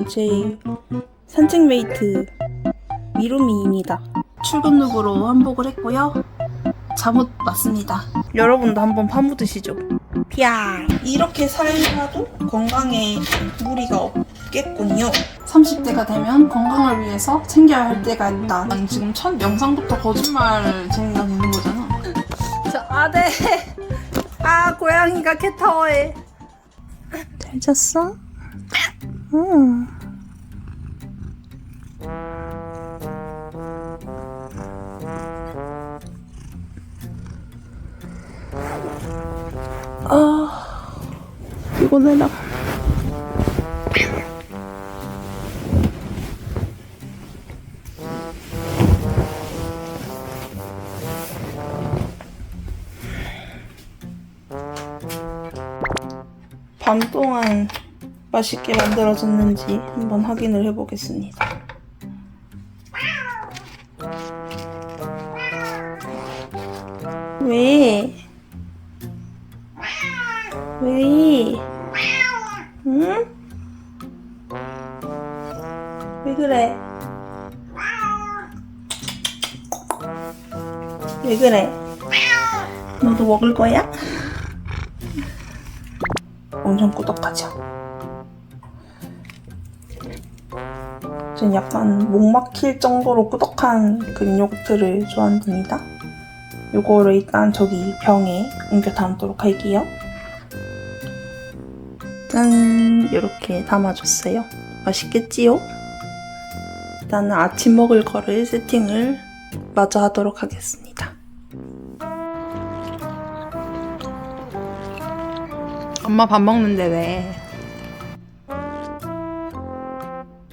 얘는 제 산책 메이트 미루미입니다. 출근 룩으로 한복을 했고요. 잠옷 맞습니다. 여러분도 한번 파묻으시죠. 피야! 이렇게 살아도 건강에 무리가 없겠군요. 30대가 되면 건강을 위해서 챙겨야 할 때가 있다. 난 지금 첫 영상부터 거짓말 쟁이가 되는 거잖아. 네. 고양이가 캣타워에. 잘 잤어? 응. 피곤해라. 밤 동안 맛있게 만들어졌는지 한번 확인을 해보겠습니다. 왜? 왜? 응? 왜 그래? 왜 그래? 너도 먹을 거야? 엄청 꾸덕하죠? 전 약간 목 막힐 정도로 꾸덕한 그릭 요거트를 좋아한답니다. 요거를 일단 저기 병에 옮겨 담도록 할게요. 짠! 이렇게 담아줬어요. 맛있겠지요? 일단은 아침 먹을 거를 세팅을 마저 하도록 하겠습니다. 엄마 밥 먹는데 왜?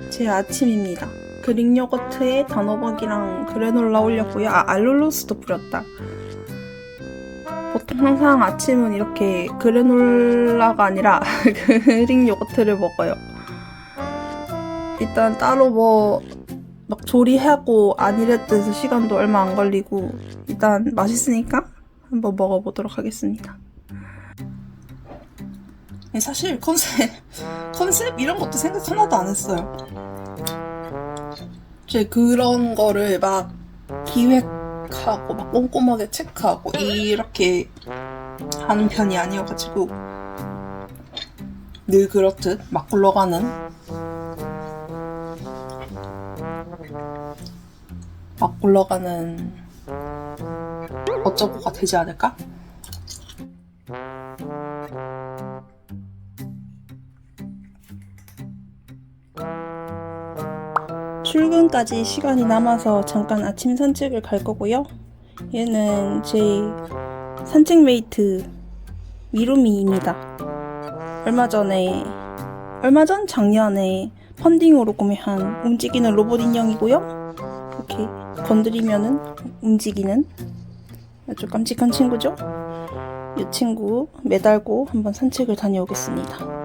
제 아침입니다. 그릭 요거트에 단호박이랑 그래놀라 올렸고요. 알룰로스도 뿌렸다. 보통 항상 아침은 이렇게 그래놀라가 아니라 그릭 요거트를 먹어요. 일단 따로 막 조리하고 안 이랬듯이 시간도 얼마 안 걸리고 일단 맛있으니까 한번 먹어보도록 하겠습니다. 사실 컨셉 이런 것도 생각 하나도 안 했어요. 제 그런 거를 막 기획하고 막 꼼꼼하게 체크하고 이렇게 하는 편이 아니어가지고 늘 그렇듯 막 굴러가는 어쩌고가 되지 않을까? 출근까지 시간이 남아서 잠깐 아침 산책을 갈 거고요. 얘는 제 산책 메이트 미루미입니다. 작년에 펀딩으로 구매한 움직이는 로봇 인형이고요. 이렇게 건드리면은 움직이는 아주 깜찍한 친구죠. 이 친구 매달고 한번 산책을 다녀오겠습니다.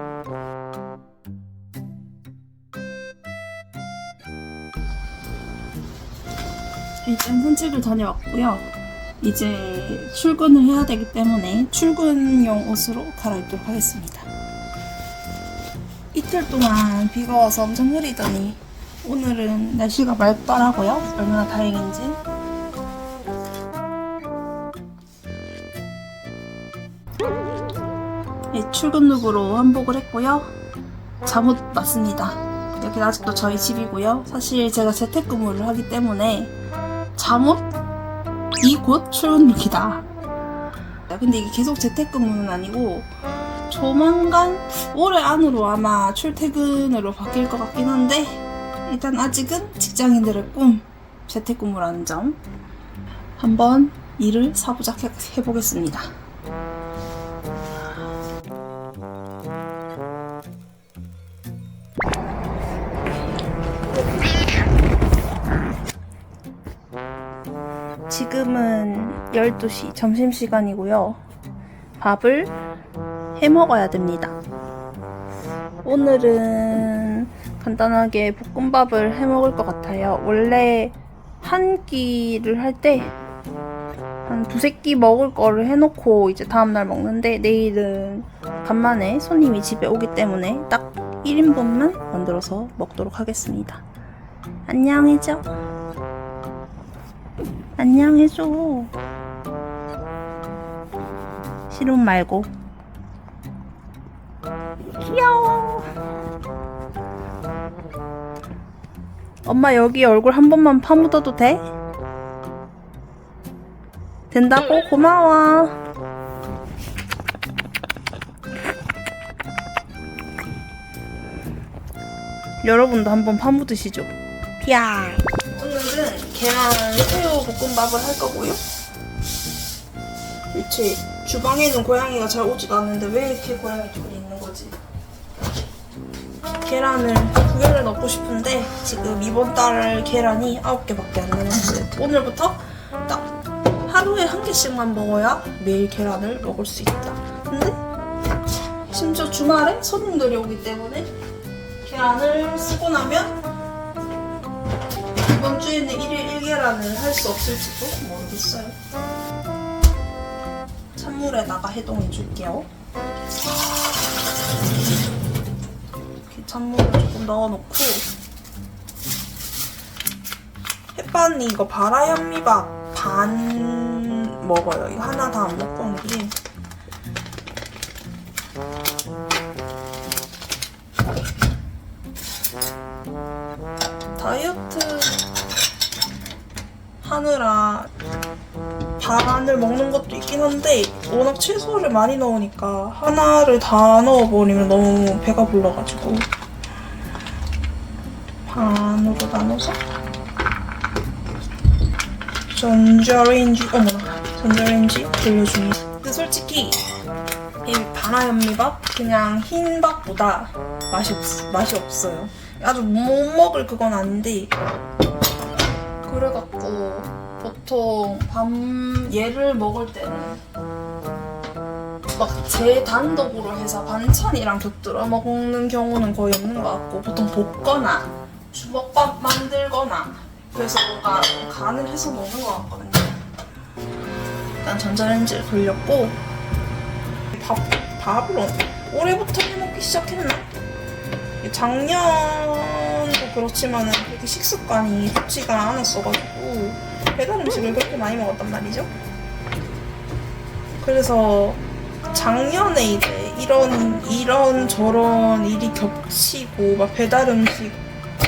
일단 산책을 다녀왔고요. 이제 출근을 해야 되기 때문에 출근용 옷으로 갈아입도록 하겠습니다. 이틀 동안 비가 와서 엄청 흐리더니 오늘은 날씨가 맑더라고요. 얼마나 다행인지. 출근 룩으로 한복을 했고요. 잠옷 맞습니다. 여긴 아직도 저희 집이고요. 사실 제가 재택근무를 하기 때문에 잠옷이 곧 출근 룩이다. 근데 이게 계속 재택근무는 아니고 조만간 올해 안으로 아마 출퇴근으로 바뀔 것 같긴 한데 일단 아직은 직장인들의 꿈 재택근무라는 점 한번 일을 사부작 해보겠습니다. 지금은 12시 점심시간이고요. 밥을 해 먹어야 됩니다. 오늘은 간단하게 볶음밥을 해 먹을 것 같아요. 원래 한 끼를 할 때 한 두세 끼 먹을 거를 해놓고 이제 다음날 먹는데 내일은 간만에 손님이 집에 오기 때문에 딱 1인분만 만들어서 먹도록 하겠습니다. 안녕해줘. 안녕해줘. 싫음 말고. 귀여워. 엄마 여기 얼굴 한 번만 파묻어도 돼? 된다고? 고마워. 여러분도 한번 파묻으시죠. 피아. 오늘은 계란 새우 볶음밥을 할 거고요. 대체 주방에는 고양이가 잘 오지도 않는데 왜 이렇게 고양이 털이 있는 거지? 계란을 2개를 넣고 싶은데 지금 이번 달 계란이 9개밖에 안 남았어요. 오늘부터 딱 하루에 1개씩만 먹어야 매일 계란을 먹을 수 있다. 근데 심지어 주말에 손님들이 오기 때문에 계란을 쓰고 나면 이번 주에는 1일 1계란을 할 수 없을지도 모르겠어요. 찬물에다가 해동해 줄게요. 이렇게 찬물을 조금 넣어놓고 햇반이 이거 바라현미밥 반 먹어요. 이거 하나 다 안 먹고 온 게. 다이어트 하느라 반을 먹는 것도 있긴 한데 워낙 채소를 많이 넣으니까 하나를 다 넣어버리면 너무 배가 불러가지고 반으로 나눠서 전자레인지 돌려줍니다. 근데 솔직히 이 바라현미밥 그냥 흰 밥보다 맛이 없어요. 아주 못 먹을 그건 아닌데 그래갖고 보통 얘를 먹을 때는 막 제 단독으로 해서 반찬이랑 곁들여 먹는 경우는 거의 없는 것 같고 보통 볶거나 주먹밥 만들거나 그래서 뭔가 간을 해서 먹는 것 같거든요. 일단 전자레인지를 돌렸고 밥을 올해부터 해먹기 시작했나? 작년도 그렇지만은 그렇게 식습관이 좋지가 않았어가지고 배달 음식을 그렇게 많이 먹었단 말이죠. 그래서 작년에 이제 이런 저런 일이 겹치고 막 배달 음식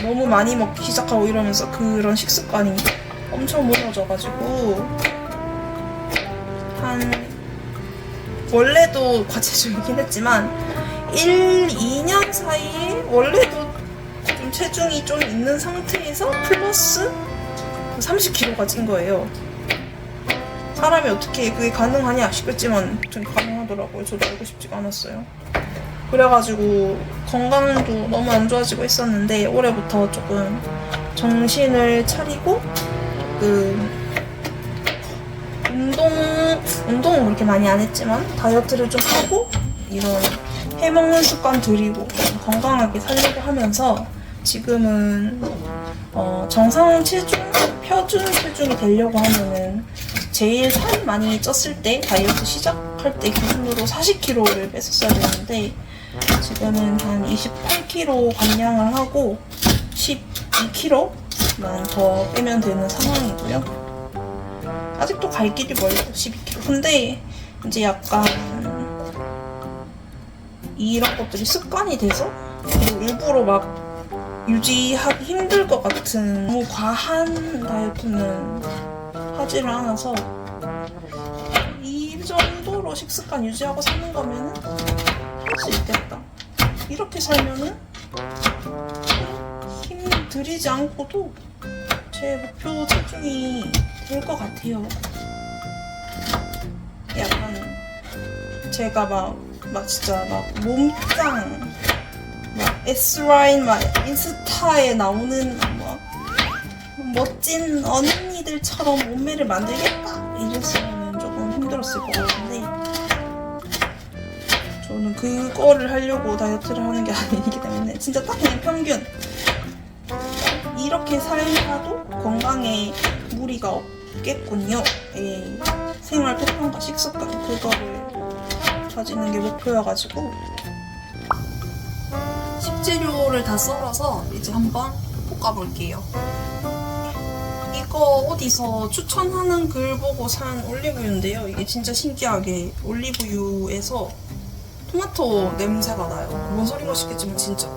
너무 많이 먹기 시작하고 이러면서 그런 식습관이 엄청 무너져가지고 원래도 과체중이긴 했지만 2년 사이에 원래도 좀 체중이 좀 있는 상태에서 플러스 30kg가 찐 거예요. 사람이 어떻게 그게 가능하냐 싶겠지만 좀 가능하더라고요. 저도 알고 싶지가 않았어요. 그래가지고 건강도 너무 안 좋아지고 있었는데 올해부터 조금 정신을 차리고 운동은 그렇게 많이 안 했지만 다이어트를 좀 하고 이런 해먹는 습관 들이고 건강하게 살려고 하면서 지금은 정상 체중, 표준 체중이 되려고 하면은 제일 살 많이 쪘을 때 다이어트 시작할 때 기준으로 40kg를 뺐었어야 되는데 지금은 한 28kg 감량을 하고 12kg만 더 빼면 되는 상황이고요. 아직도 갈 길이 멀고 12kg. 근데 이제 약간 이런 것들이 습관이 돼서 그리고 일부러 막 유지하기 힘들 것 같은 너무 과한 다이어트는 하지를 않아서 이 정도로 식습관 유지하고 사는 거면은 할 수 있겠다. 이렇게 살면은 힘 들이지 않고도 제 목표 체중이 될 것 같아요. 약간 제가 막 진짜 막 몸짱 막 S라인 막 인스타에 나오는 막 멋진 언니들처럼 몸매를 만들겠다 이랬으면 조금 힘들었을 것 같은데 저는 그거를 하려고 다이어트를 하는 게 아니기 때문에 진짜 딱 그냥 평균 이렇게 살아도 건강에 무리가 없겠군요. 생활 패턴과 식습관 그거를 가지는 게 목표여가지고 식재료를 다 썰어서 이제 한번 볶아볼게요. 이거 어디서 추천하는 글 보고 산 올리브유인데요. 이게 진짜 신기하게 올리브유에서 토마토 냄새가 나요. 뭔 소리가 싶겠지만 진짜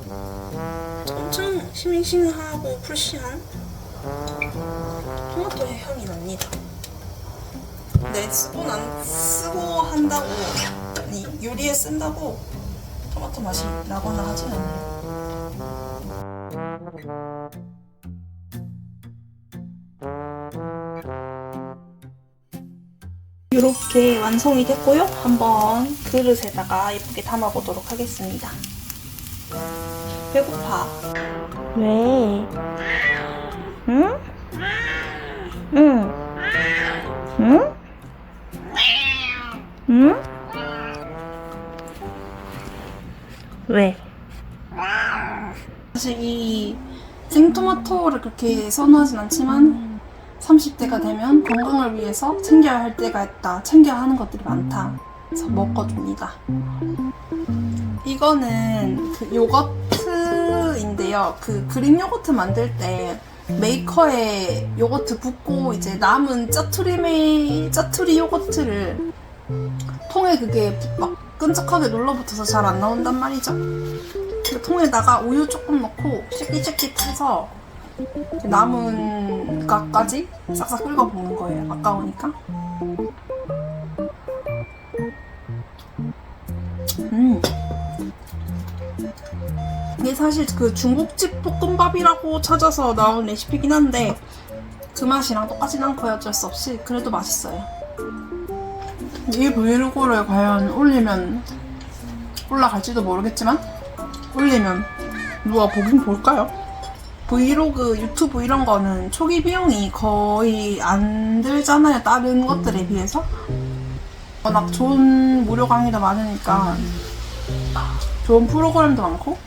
엄청 싱싱하고 프레쉬한 토마토의 향이 납니다. 근데 쓰고 한다고, 아니 요리에 쓴다고 토마토 맛이 나거나 하진 않아요. 이렇게 완성이 됐고요. 한번 그릇에다가 예쁘게 담아보도록 하겠습니다. 배고파. 왜? 응? 응? 응? 응? 왜? 사실 이 생토마토를 그렇게 선호하진 않지만 30대가 되면 건강을 위해서 챙겨야 할 때가 있다, 챙겨야 하는 것들이 많다, 그래서 먹어줍니다. 이거는 그 요거트인데요. 그 그릭 요거트 만들 때 메이커에 요거트 붓고 이제 남은 짜투리 요거트를 통에 그게 막 끈적하게 눌러붙어서 잘 안 나온단 말이죠. 그 통에다가 우유 조금 넣고 쉐킷쉐킷해서 남은 가까지 싹싹 긁어 먹는 거예요. 아까우니까. 이게 사실 그 중국집 볶음밥이라고 찾아서 나온 레시피긴 한데 그 맛이랑 똑같진 않고요. 어쩔 수 없이 그래도 맛있어요. 이 브이로그를 과연 올리면 올라갈지도 모르겠지만 올리면 누가 보긴 볼까요? 브이로그, 유튜브 이런 거는 초기 비용이 거의 안 들잖아요. 다른 것들에 비해서. 워낙 좋은 무료 강의도 많으니까 좋은 프로그램도 많고,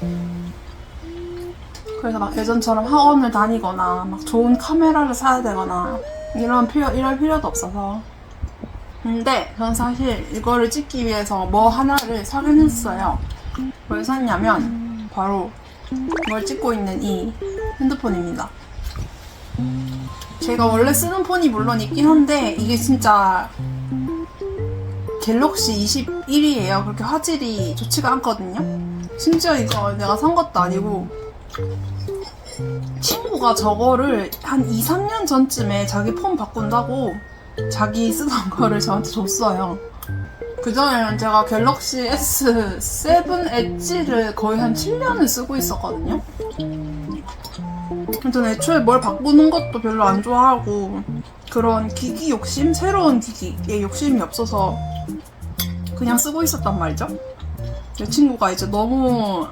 그래서 막 예전처럼 학원을 다니거나 막 좋은 카메라를 사야 되거나 이럴 필요도 없어서. 근데 전 사실 이거를 찍기 위해서 뭐 하나를 사긴 했어요. 뭘 샀냐면 바로 이걸 찍고 있는 이 핸드폰입니다. 제가 원래 쓰는 폰이 물론 있긴 한데 이게 진짜 갤럭시 21이에요. 그렇게 화질이 좋지가 않거든요. 심지어 이거 내가 산 것도 아니고 친구가 저거를 한 2, 3년 전쯤에 자기 폰 바꾼다고 자기 쓰던 거를 저한테 줬어요. 그전에는 제가 갤럭시 S7 엣지를 거의 한 7년을 쓰고 있었거든요. 저는 애초에 뭘 바꾸는 것도 별로 안 좋아하고 그런 기기 욕심, 새로운 기기에 욕심이 없어서 그냥 쓰고 있었단 말이죠. 내 친구가 이제 너무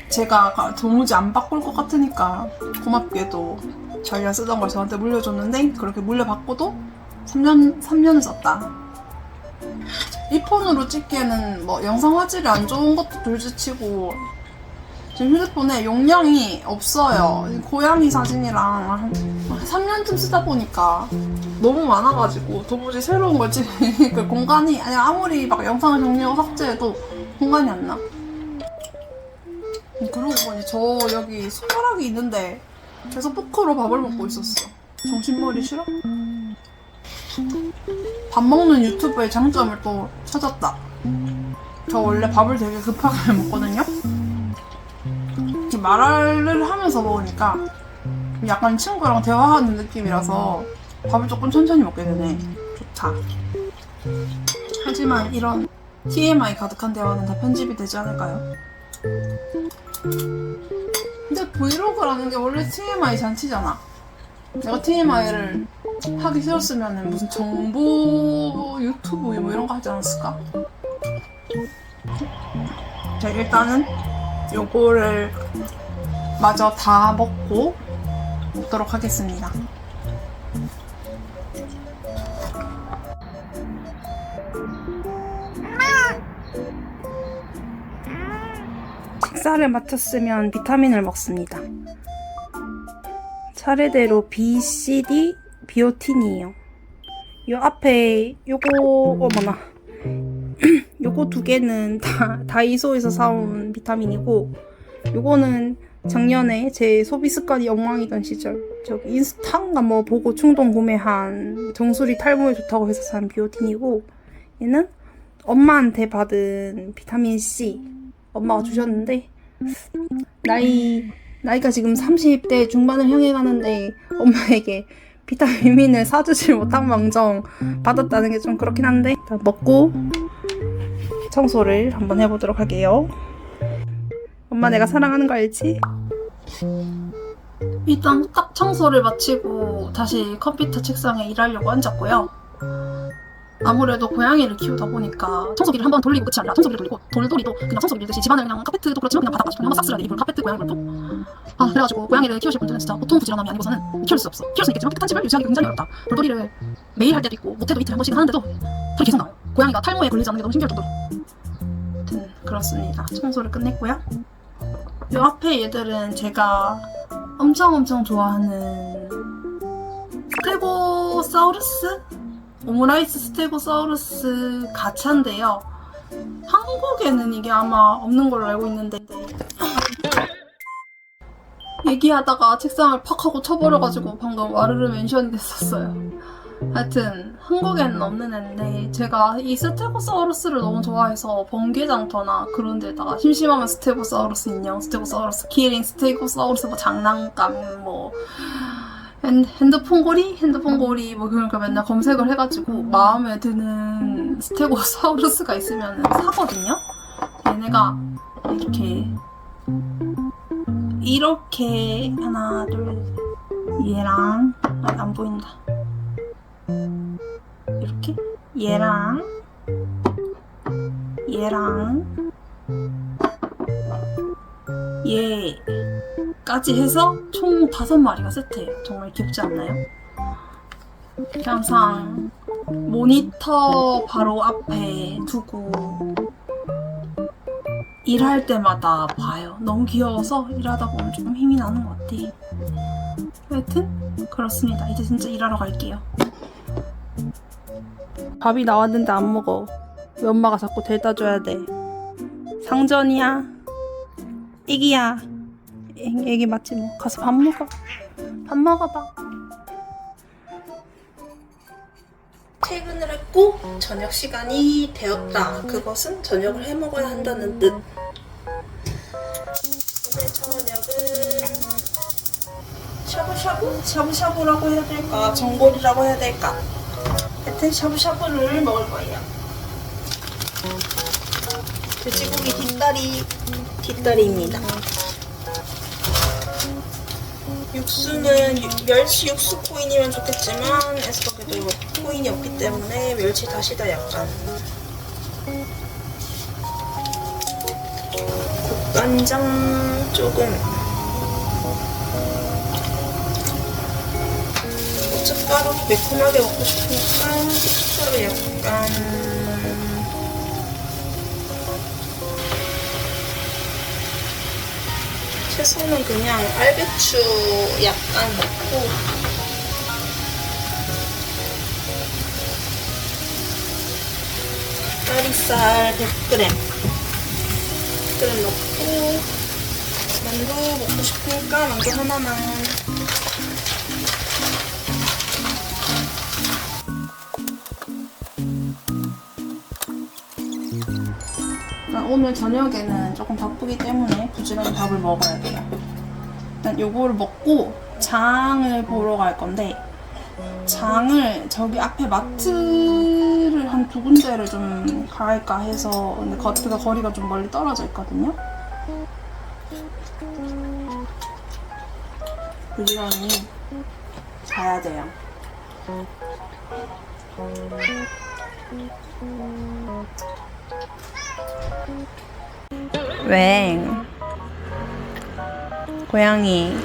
제가 도무지 안 바꿀 것 같으니까 고맙게도 자기가 쓰던 걸 저한테 물려줬는데 그렇게 물려받고도 3년을 썼다. 이 폰으로 찍기에는 뭐 영상 화질이 안 좋은 것도 둘째치고 지금 휴대폰에 용량이 없어요. 고양이 사진이랑 한 3년쯤 쓰다 보니까 너무 많아가지고 도무지 새로운 걸 찍을 그 공간이, 아니 아무리 막 영상을 정리하고 삭제해도 공간이 안 나. 그러고 보니 저 여기 숟가락이 있는데 계속 포크로 밥을 먹고 있었어. 정신머리 싫어? 밥 먹는 유튜브의 장점을 또 찾았다. 저 원래 밥을 되게 급하게 먹거든요. 말을 하면서 먹으니까 약간 친구랑 대화하는 느낌이라서 밥을 조금 천천히 먹게 되네. 좋다. 하지만 이런 TMI 가득한 대화는 다 편집이 되지 않을까요? 근데 브이로그라는 게 원래 TMI 잔치잖아. 내가 TMI를 하기 싫었으면 무슨 정보 유튜브 뭐 이런 거 하지 않았을까? 자, 일단은 요거를 마저 다 먹고 먹도록 하겠습니다. 식사를 마쳤으면 비타민을 먹습니다. 차례대로 B, C, D, 비오틴이에요. 요 앞에 요거 어머나 요거 두 개는 다이소에서 사온 비타민이고 요거는 작년에 제 소비 습관이 엉망이던 시절 저기 인스타인가 뭐 보고 충동 구매한 정수리 탈모에 좋다고 해서 산 비오틴이고, 얘는 엄마한테 받은 비타민C 엄마가 주셨는데, 나이가 지금 30대 중반을 향해 가는데 엄마에게 비타민을 사주질 못한 망정 받았다는 게 좀 그렇긴 한데, 일단 먹고 청소를 한번 해보도록 할게요. 엄마 내가 사랑하는 거 알지? 일단 딱 청소를 마치고 다시 컴퓨터 책상에 일하려고 앉았고요. 아무래도 고양이를 키우다 보니까 청소기를 한번 돌리고 끝이 아니라 청소기를 돌리고 돌돌이도 그냥 청소기 밀듯이 집안을 그냥 카페트도 그렇지만 그냥 바닥 가지고 한번 싹 쓸어야 돼. 이불 카페트 고양이들도. 그래가지고 고양이를 키우실 분들은 진짜 보통 부지런함이 아니고서는 키울 수 없어. 키울 수 있겠지만 깨끗한 집을 유지하기 굉장히 어렵다. 돌돌이를 매일 할 때도 있고 못해도 이틀에 한 번씩 하는데도 털이 계속 나와요. 고양이가 탈모에 걸리지 않는 게 너무 신기할 정도로. 아무튼 그렇습니다. 청소를 끝냈고요. 요 앞에 얘들은 제가 엄청 좋아하는 스테고사우루스? 오므라이스 스테고사우루스 가차인데요. 한국에는 이게 아마 없는 걸로 알고 있는데 얘기하다가 책상을 팍 하고 쳐버려가지고 방금 와르르 멘션이 됐었어요. 하여튼 한국에는 없는 애인데 제가 이 스테고사우루스를 너무 좋아해서 번개장터나 그런 데다가 심심하면 스테고사우루스 인형, 스테고사우루스 키링, 스테고사우루스 뭐 장난감 뭐 핸드폰 고리 뭐 그런 거 맨날 검색을 해가지고 마음에 드는 스테고사우루스가 있으면 사거든요. 얘네가 이렇게 하나 둘 얘랑 안 보인다. 이렇게 얘랑 얘까지 해서 총 5마리가 세트예요. 정말 귀엽지 않나요? 항상 모니터 바로 앞에 두고 일할 때마다 봐요. 너무 귀여워서 일하다 보면 조금 힘이 나는 것 같아. 하여튼 그렇습니다. 이제 진짜 일하러 갈게요. 밥이 나왔는데 안 먹어. 왜 엄마가 자꾸 데려다 줘야 돼? 상전이야. 애기야. 애기 맞지 뭐. 가서 밥 먹어. 밥 먹어봐. 퇴근을 했고 저녁 시간이 되었다. 그것은 저녁을 해 먹어야 한다는 뜻. 오늘 저녁은 샤브샤브라고 해야 될까? 전골이라고 해야 될까? 하여튼 샤브샤브를 먹을 거예요. 돼지고기 뒷다리입니다. 육수는 멸치 육수 코인이면 좋겠지만 에스더에도 코인이 없기 때문에 멸치 다시다 약간. 국간장 조금. 고춧가루 매콤하게 먹고 싶으니까 고춧가루 약간. 채소는 그냥 알배추 약간 넣고 닭다리살 100g 넣고 만두 먹고 싶으니까 만두 하나만. 오늘 저녁에는 조금 바쁘기 때문에 부지런히 밥을 먹어야 돼요. 일단 요거를 먹고 장을 보러 갈 건데, 장을 저기 앞에 마트를 한 2군데를 좀 갈까 해서. 근데 거리가 좀 멀리 떨어져 있거든요. 부지런히 가야 돼요. 왜? 고양이.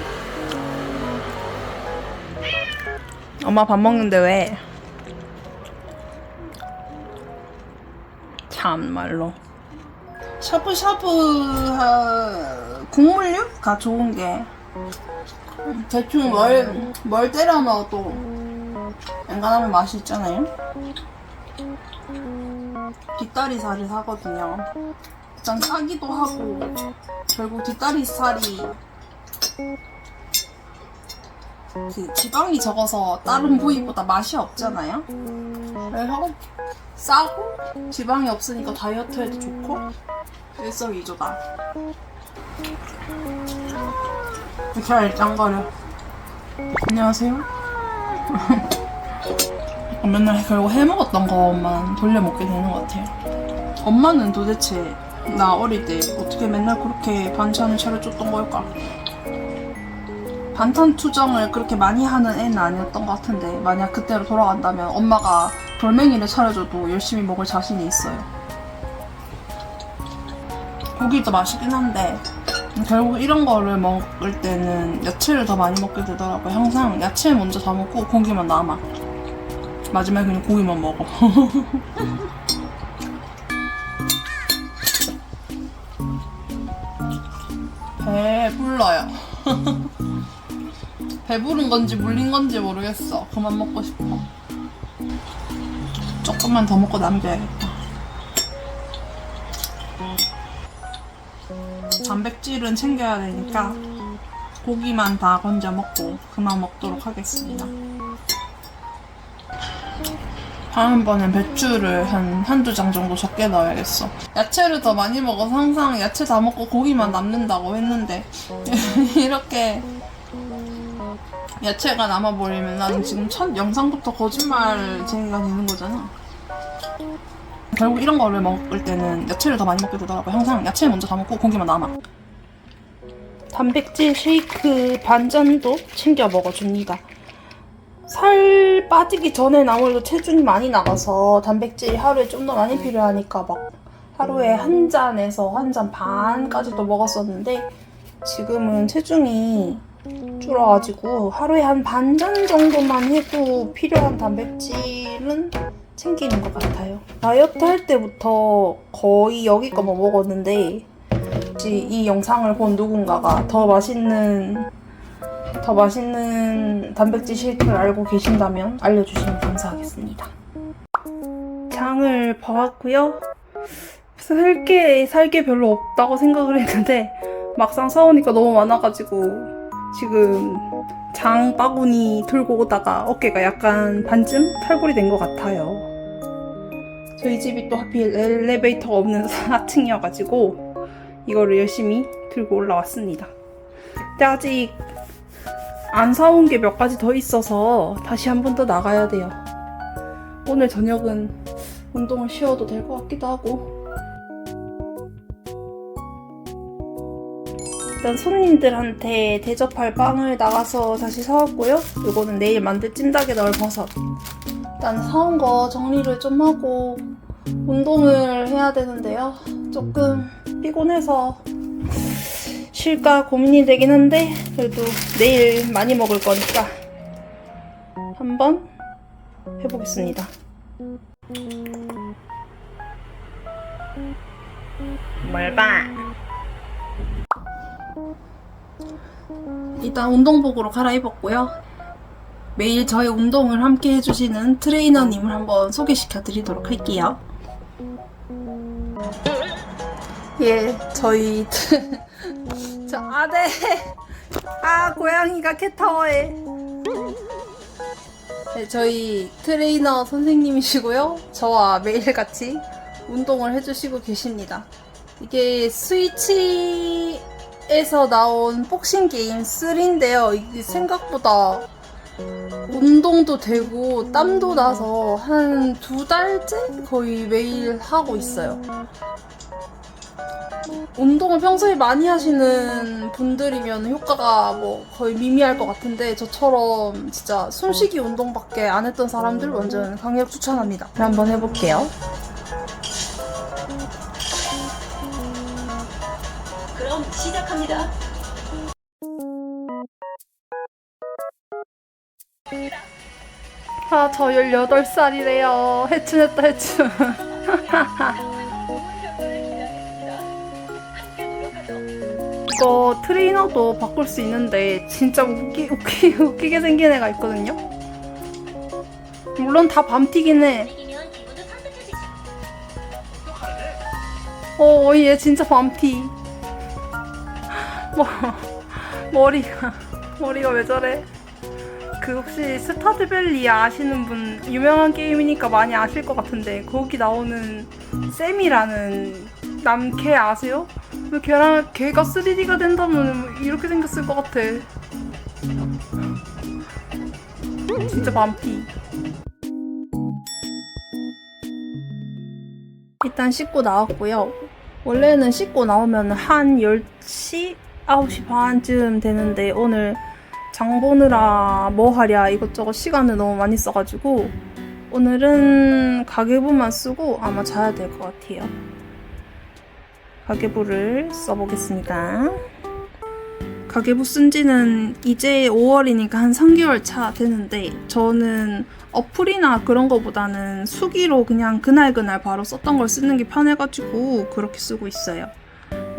엄마 밥 먹는데 왜? 참말로. 샤브샤브 국물류가 좋은 게 대충 뭘 때려 넣어도 엔간하면 맛이 있잖아요. 뒷다리살을 사거든요. 막장 짜기도 하고 결국 뒷다리살이 그 지방이 적어서 다른 부위보다 맛이 없잖아요. 그래서 싸고 지방이 없으니까 다이어트에도 좋고 일석이조다. 이렇게 짱거려. 안녕하세요. 맨날 결국 해먹었던 것만 돌려먹게 되는 것 같아요. 엄마는 도대체 나 어릴 때 어떻게 맨날 그렇게 반찬을 차려줬던 걸까? 반찬 투정을 그렇게 많이 하는 애는 아니었던 것 같은데 만약 그때로 돌아간다면 엄마가 돌멩이를 차려줘도 열심히 먹을 자신이 있어요. 고기도 맛있긴 한데 결국 이런 거를 먹을 때는 야채를 더 많이 먹게 되더라고요. 항상 야채 먼저 다 먹고 고기만 남아. 마지막에 그냥 고기만 먹어. 배불러요. 배부른 건지 물린 건지 모르겠어. 그만 먹고 싶어. 조금만 더 먹고 남겨야겠다. 단백질은 챙겨야 되니까 고기만 다 건져 먹고 그만 먹도록 하겠습니다. 다음번엔 배추를 한두 장 정도 적게 넣어야겠어. 야채를 더 많이 먹어서 항상 야채 다 먹고 고기만 남는다고 했는데 이렇게 야채가 남아버리면 나는 지금 첫 영상부터 거짓말쟁이가 되는 거잖아. 결국 이런 거를 먹을 때는 야채를 더 많이 먹게 되더라고요. 항상 야채 먼저 다 먹고 고기만 남아. 단백질 쉐이크 반잔도 챙겨 먹어줍니다. 살 빠지기 전엔 아무래도 체중이 많이 나가서 단백질이 하루에 좀 더 많이 필요하니까 막 하루에 한 잔에서 한 잔 반까지도 먹었었는데 지금은 체중이 줄어가지고 하루에 한 반 잔 정도만 해도 필요한 단백질은 챙기는 것 같아요. 다이어트 할 때부터 거의 여기까지 먹었는데 혹시 이 영상을 본 누군가가 더 맛있는 단백질 쉐이크를 알고 계신다면 알려주시면 감사하겠습니다. 장을 봐왔고요. 살 게 별로 없다고 생각을 했는데 막상 사오니까 너무 많아가지고 지금 장 바구니 들고 오다가 어깨가 약간 반쯤 탈골이 된 것 같아요. 저희 집이 또 하필 엘리베이터가 없는 4층이어가지고 이거를 열심히 들고 올라왔습니다. 근데 아직 안 사온 게 몇 가지 더 있어서 다시 한 번 더 나가야 돼요. 오늘 저녁은 운동을 쉬어도 될 것 같기도 하고. 일단 손님들한테 대접할 빵을 나가서 다시 사왔고요. 이거는 내일 만들 찜닭에 넣을 버섯. 일단 사온 거 정리를 좀 하고 운동을 해야 되는데요. 조금 피곤해서 쉴까 고민이 되긴 한데 그래도 내일 많이 먹을 거니까 한번 해보겠습니다. 뭘 봐? 일단 운동복으로 갈아입었고요. 매일 저의 운동을 함께 해주시는 트레이너님을 한번 소개시켜 드리도록 할게요. 예, 저희 고양이가 캣타워에. 네, 저희 트레이너 선생님이시고요. 저와 매일같이 운동을 해주시고 계십니다. 이게 스위치에서 나온 복싱 게임 3인데요. 이게 생각보다 운동도 되고 땀도 나서 한 2달째 거의 매일 하고 있어요. 운동을 평소에 많이 하시는 분들이면 효과가 뭐 거의 미미할 것 같은데 저처럼 진짜 숨쉬기 운동밖에 안 했던 사람들 완전 강력 추천합니다. 한번 해볼게요. 그럼 시작합니다. 아, 저 18살이래요. 해춘했다, 해춘. 이거 트레이너도 바꿀 수 있는데 진짜 웃기게 생긴 애가 있거든요. 물론 다 밤티긴 해. 얘 진짜 밤티. 뭐, 머리가 왜 저래? 그 혹시 스타드밸리 아시는 분, 유명한 게임이니까 많이 아실 것 같은데 거기 나오는 샘이라는 남캐 아세요? 왜 걔가 3D가 된다면 이렇게 생겼을 것 같아. 진짜 밤티. 일단 씻고 나왔고요. 원래는 씻고 나오면 한 10시, 9시 반쯤 되는데 오늘 장 보느라 뭐 하랴 이것저것 시간을 너무 많이 써가지고 오늘은 가계부만 쓰고 아마 자야 될 것 같아요. 가계부를 써보겠습니다. 가계부 쓴 지는 이제 5월이니까 한 3개월 차 되는데 저는 어플이나 그런 거보다는 수기로 그냥 그날그날 바로 썼던 걸 쓰는 게 편해가지고 그렇게 쓰고 있어요.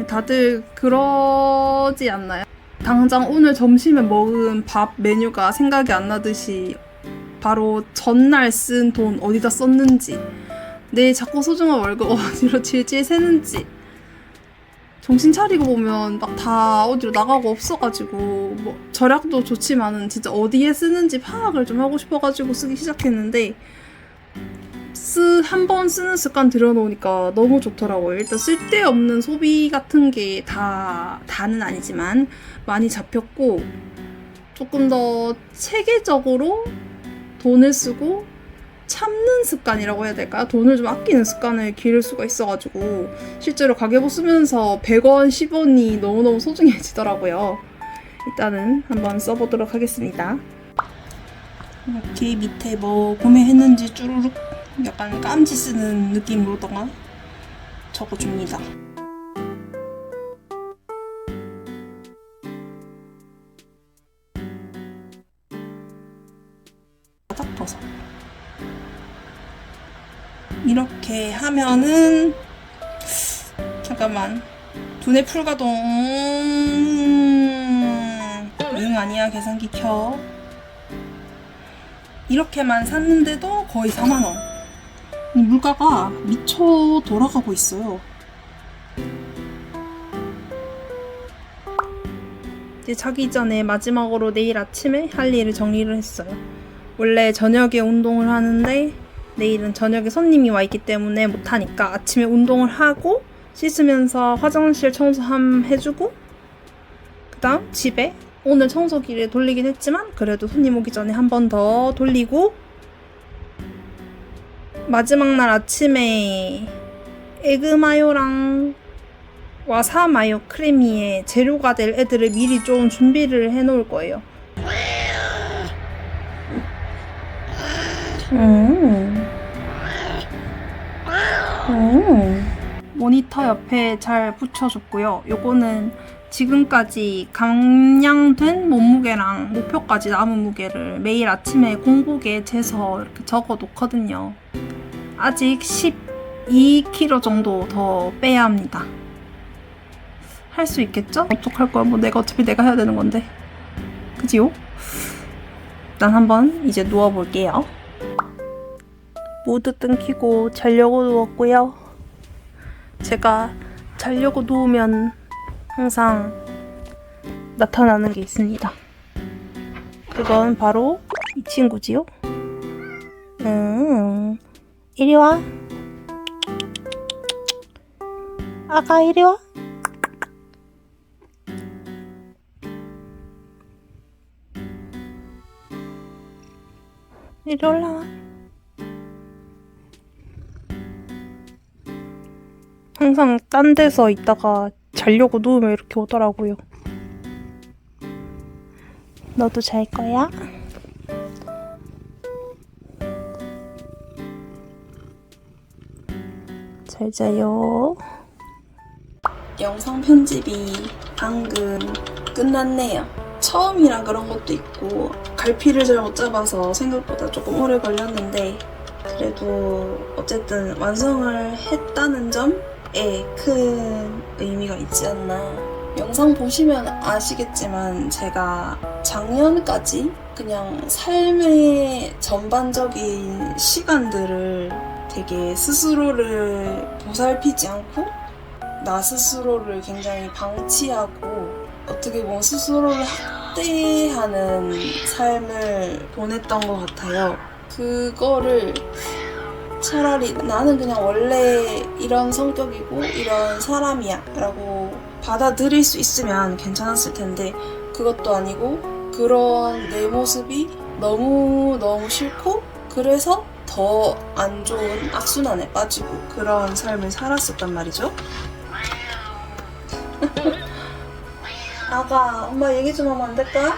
다들 그러지 않나요? 당장 오늘 점심에 먹은 밥 메뉴가 생각이 안 나듯이 바로 전날 쓴 돈 어디다 썼는지, 내일 자꾸 소중한 월급 어디로 질질 새는지 정신 차리고 보면 막 다 어디로 나가고 없어가지고 뭐 절약도 좋지만은 진짜 어디에 쓰는지 파악을 좀 하고 싶어가지고 쓰기 시작했는데 한 번 쓰는 습관 들여놓으니까 너무 좋더라고요. 일단 쓸데없는 소비 같은 게 다는 아니지만 많이 잡혔고 조금 더 체계적으로 돈을 쓰고 참는 습관이라고 해야 될까요? 돈을 좀 아끼는 습관을 기를 수가 있어가지고 실제로 가계부 쓰면서 100원, 10원이 너무너무 소중해지더라고요. 일단은 한번 써보도록 하겠습니다. 이렇게 밑에 뭐 구매했는지 쭈루룩 약간 깜지 쓰는 느낌으로다가 적어줍니다. 바닥 벗어. 이렇게 하면은 잠깐만 두뇌 풀가동. 응 아니야 계산기 켜. 이렇게만 샀는데도 거의 4만원. 물가가 미쳐 돌아가고 있어요. 이제 자기 전에 마지막으로 내일 아침에 할 일을 정리를 했어요. 원래 저녁에 운동을 하는데 내일은 저녁에 손님이 와 있기 때문에 못하니까 아침에 운동을 하고 씻으면서 화장실 청소 해주고 그 다음 집에 오늘 청소기를 돌리긴 했지만 그래도 손님 오기 전에 한 번 더 돌리고 마지막 날 아침에 에그마요랑 와사마요 크래미에 재료가 될 애들을 미리 좀 준비를 해놓을 거예요. 모니터 옆에 잘 붙여줬고요. 요거는 지금까지 감량된 몸무게랑 목표까지 남은 무게를 매일 아침에 공복에 재서 이렇게 적어 놓거든요. 아직 12kg 정도 더 빼야 합니다. 할 수 있겠죠? 어떡할 거야? 뭐 어차피 내가 해야 되는 건데. 그지요? 일단 한번 이제 누워볼게요. 모드 끊기고 자려고 누웠고요. 제가 자려고 누우면 항상 나타나는 게 있습니다. 그건 바로 이 친구지요. 이리 와. 아가 이리 와. 이리 올라와. 항상 딴 데서 있다가 자려고 누우면 이렇게 오더라고요. 너도 잘 거야? 잘 자요. 영상 편집이 방금 끝났네요. 처음이라 그런 것도 있고 갈피를 잘 못 잡아서 생각보다 조금 오래 걸렸는데 그래도 어쨌든 완성을 했다는 점에 큰 의미가 있지 않나. 영상 보시면 아시겠지만 제가 작년까지 그냥 삶의 전반적인 시간들을 되게 스스로를 보살피지 않고 나 스스로를 굉장히 방치하고 어떻게 보면 스스로를 학대하는 삶을 보냈던 것 같아요. 그거를 차라리 나는 그냥 원래 이런 성격이고 이런 사람이야 라고 받아들일 수 있으면 괜찮았을 텐데 그것도 아니고 그런 내 모습이 너무너무 싫고 그래서 더 안 좋은 악순환에 빠지고 그런 삶을 살았었단 말이죠. 아가, 엄마 얘기 좀 하면 안 될까?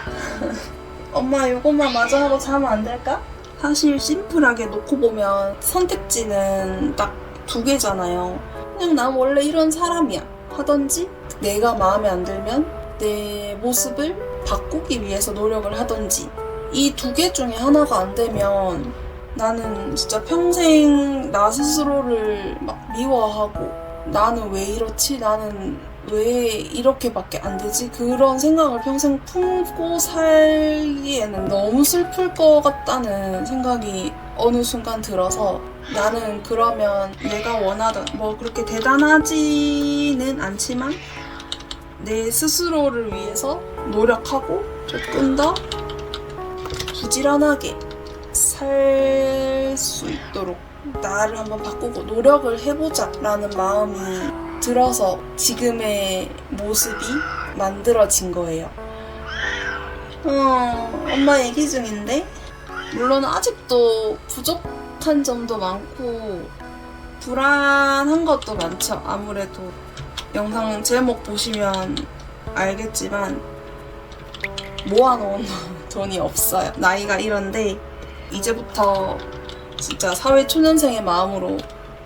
엄마 이것만 마저 하고 자면 안 될까? 사실 심플하게 놓고 보면 선택지는 딱 두 개잖아요. 그냥 난 원래 이런 사람이야 하던지 내가 마음에 안 들면 내 모습을 바꾸기 위해서 노력을 하던지 이 두 개 중에 하나가 안 되면 나는 진짜 평생 나 스스로를 막 미워하고 나는 왜 이렇지? 나는 왜 이렇게밖에 안 되지? 그런 생각을 평생 품고 살기에는 너무 슬플 것 같다는 생각이 어느 순간 들어서 나는 그러면 내가 원하던 뭐 그렇게 대단하지는 않지만 내 스스로를 위해서 노력하고 조금 더 부지런하게 살 수 있도록 나를 한번 바꾸고 노력을 해보자 라는 마음이 들어서 지금의 모습이 만들어진 거예요. 엄마 얘기 중인데 물론 아직도 부족한 점도 많고 불안한 것도 많죠. 아무래도 영상 제목 보시면 알겠지만 모아놓은 돈이 없어요. 나이가 이런데 이제부터 진짜 사회초년생의 마음으로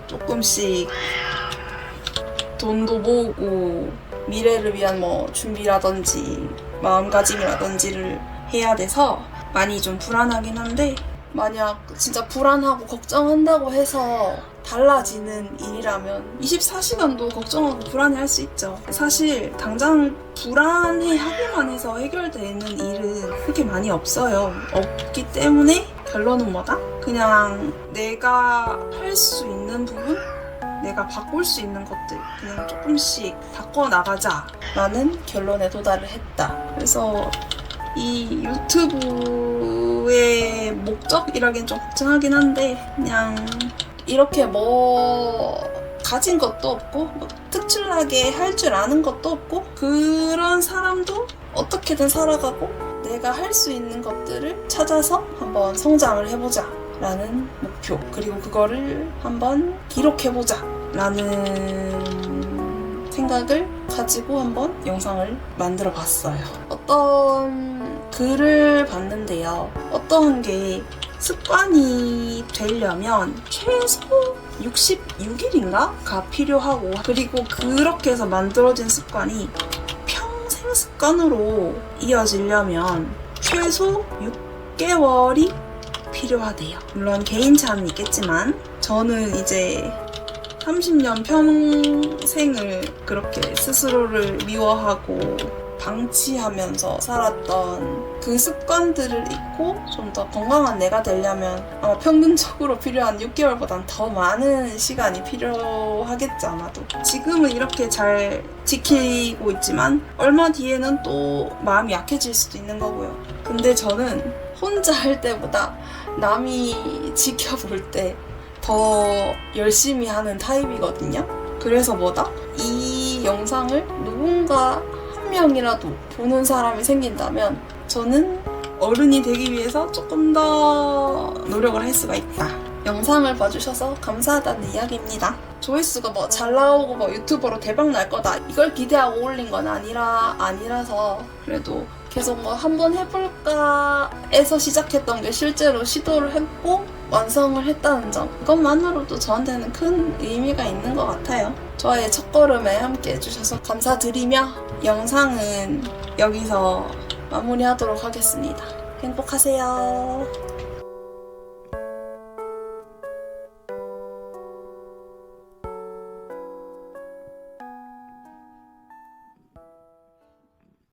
조금씩 돈도 모으고 미래를 위한 뭐 준비라든지 마음가짐이라든지를 해야 돼서 많이 좀 불안하긴 한데 만약 진짜 불안하고 걱정한다고 해서 달라지는 일이라면 24시간도 걱정하고 불안해할 수 있죠. 사실 당장 불안해하기만 해서 해결되는 일은 그렇게 많이 없어요. 없기 때문에 결론은 뭐다? 그냥 내가 할 수 있는 부분? 내가 바꿀 수 있는 것들 그냥 조금씩 바꿔나가자 라는 결론에 도달을 했다. 그래서 이 유튜브의 목적이라기엔 좀 걱정하긴 한데 그냥 이렇게 뭐 가진 것도 없고 뭐 특출나게 할 줄 아는 것도 없고 그런 사람도 어떻게든 살아가고 내가 할 수 있는 것들을 찾아서 한번 성장을 해보자 라는 목표 그리고 그거를 한번 기록해보자 라는 생각을 가지고 한번 영상을 만들어 봤어요. 어떤 글을 봤는데요. 어떤 게 습관이 되려면 최소 66일인가가 필요하고 그리고 그렇게 해서 만들어진 습관이 평생 습관으로 이어지려면 최소 6개월이 필요하대요. 물론 개인차는 있겠지만 저는 이제 30년 평생을 그렇게 스스로를 미워하고 방치하면서 살았던 그 습관들을 잊고 좀 더 건강한 내가 되려면 아마 평균적으로 필요한 6개월보단 더 많은 시간이 필요하겠죠 아마도. 지금은 이렇게 잘 지키고 있지만 얼마 뒤에는 또 마음이 약해질 수도 있는 거고요. 근데 저는 혼자 할 때보다 남이 지켜볼 때 더 열심히 하는 타입이거든요. 그래서 뭐다? 이 영상을 누군가 한 명이라도 보는 사람이 생긴다면 저는 어른이 되기 위해서 조금 더 노력을 할 수가 있다. 영상을 봐주셔서 감사하다는 이야기입니다. 조회수가 뭐 잘 나오고 뭐 유튜버로 대박 날 거다 이걸 기대하고 올린 건 아니라서 그래도 계속 뭐 한번 해볼까 해서 시작했던 게 실제로 시도를 했고 완성을 했다는 점 그것만으로도 저한테는 큰 의미가 있는 것 같아요. 저의 첫걸음에 함께 해주셔서 감사드리며 영상은 여기서 마무리하도록 하겠습니다. 행복하세요.